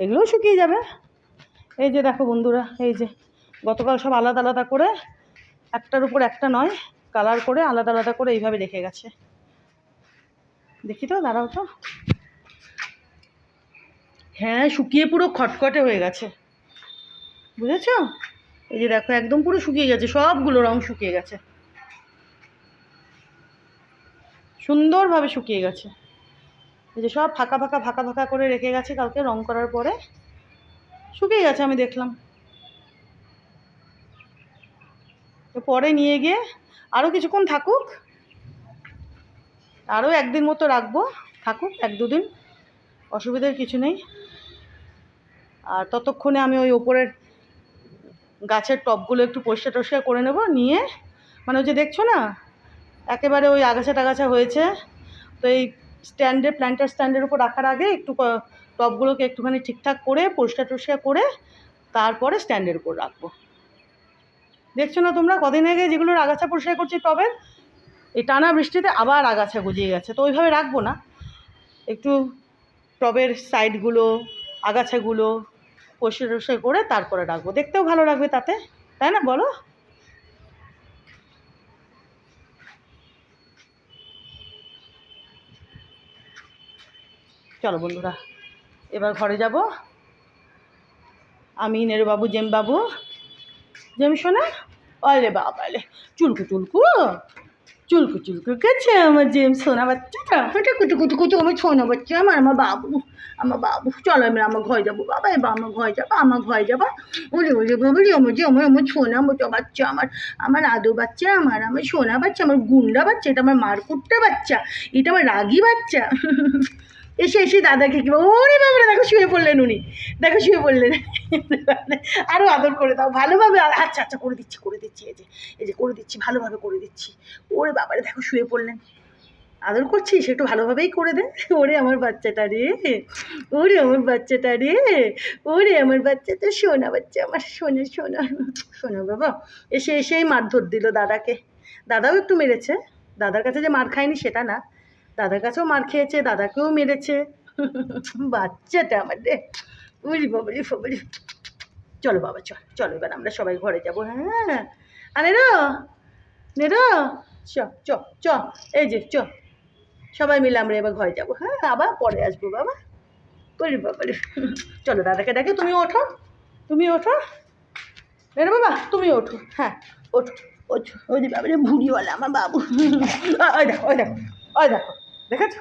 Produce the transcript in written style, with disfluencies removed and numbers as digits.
এগুলোও শুকিয়ে যাবে। এই যে দেখো বন্ধুরা, এই যে গতকাল সব আলাদা আলাদা করে, একটার উপর একটা নয়, কালার করে আলাদা আলাদা করে এইভাবে রেখে গেছে। দেখি তো, দাঁড়াও তো। হ্যাঁ, শুকিয়ে পুরো খটখটে হয়ে গেছে, বুঝেছো? এই যে দেখো, একদম পুরো শুকিয়ে গেছে, সবগুলো রং শুকিয়ে গেছে, সুন্দরভাবে শুকিয়ে গেছে। এই যে সব ফাঁকা ফাঁকা ফাঁকা ফাঁকা করে রেখে গেছে, কালকে রং করার পরে শুকিয়ে গেছে, আমি দেখলাম। তো পরে নিয়ে গিয়ে আরও কিছুক্ষণ থাকুক, আরও একদিন মতো রাখবো, থাকুক 1-2 দিন, অসুবিধার কিছু নেই। আর ততক্ষণে আমি ওই ওপরের গাছের টবগুলো একটু পরিষ্কার টরিষ্কার করে নেব, নিয়ে মানে ওই যে দেখছো না একেবারে ওই আগাছা টাগাছা হয়েছে, তো এই স্ট্যান্ডে, প্ল্যান্টার স্ট্যান্ডের উপর রাখার আগে একটু টবগুলোকে একটুখানি ঠিকঠাক করে পরিষ্কার টরিষ্কার করে তারপরে স্ট্যান্ডের উপর রাখবো। দেখছো না তোমরা, কদিন আগে যেগুলোর আগাছা পরিষ্কার করছি টবের, এই টানা বৃষ্টিতে আবার আগাছা গজিয়ে গেছে। তো ওইভাবে রাখবো না, একটু টবের সাইডগুলো, আগাছাগুলো পরিষ্কার টরিষ্কার করে তারপরে রাখবো, দেখতেও ভালো লাগবে তাতে, তাই না বলো? চলো বন্ধুরা, এবার ঘরে যাব। আমি নেরুবাবু, জেমবাবু, জেম শোনা, অলে বাবা লে, চুলকু চুলকু চুলকু চুলকু করছে আমার জেম সোনা বাচ্চাটা, এটা কুচু কুচু কুচু আমার সোনা বাচ্চা, আমার বাবু, আমার বাবু। চলো আমরা আমার ঘরে যাবো বাবা, এবার আমার ঘরে যাবো, আমার ঘরে যাবো। ওরে ওরে বাবুরি, আমার যে আমার সোনা বাচ্চা, আমার আদু বাচ্চা, আমার সোনা বাচ্চা, আমার গুন্ডা বাচ্চা, এটা আমার মারকুট্টা বাচ্চা, এটা আমার রাগি বাচ্চা। এসে এসে দাদাকে কি, ওরে বাবা, দেখো শুয়ে পড়লেন উনি, দেখো শুয়ে পড়লেন। আরও আদর করে দাও ভালোভাবে। আচ্ছা আচ্ছা, করে দিচ্ছি করে দিচ্ছি, এই যে করে দিচ্ছি, ভালোভাবে করে দিচ্ছি। ওরে বাবারে, দেখো শুয়ে পড়লেন, আদর করছিস, একটু ভালোভাবেই করে দে। ওরে আমার বাচ্চাটা রে, ওরে আমার বাচ্চাটা রে, ওরে আমার বাচ্চাটা, সোনা বাচ্চা আমার, সোনা সোনা সোনা বাবা। এসে এসেই মারধর দিল দাদাকে, দাদাও একটু মেরেছে, দাদার কাছে যে মার খায়নি সেটা না, দাদার কাছেও মার খেয়েছে, দাদাকেও মেরেছে। বাচ্চাটা আমার রে, উরি বাবারি বাবারি। চলো বাবা, চলো এবার আমরা সবাই ঘরে যাবো। হ্যাঁ, আরে র নেরো, চ চ চ, এই যে চ, সবাই মিলে আমরা এবার ঘরে যাবো। হ্যাঁ, আবার পরে আসবো বাবা, বলি বাবা রে। চলো দাদাকে ডাকে, তুমি ওঠো, তুমি ওঠো, নেরো বাবা তুমি ওঠো, হ্যাঁ ওঠো ওঠো। ওই যে বাবা রে, ভুড়িওয়ালা আমার বাবু। ওই দেখো ওই দেখো ওই দেখো, দেখেছো?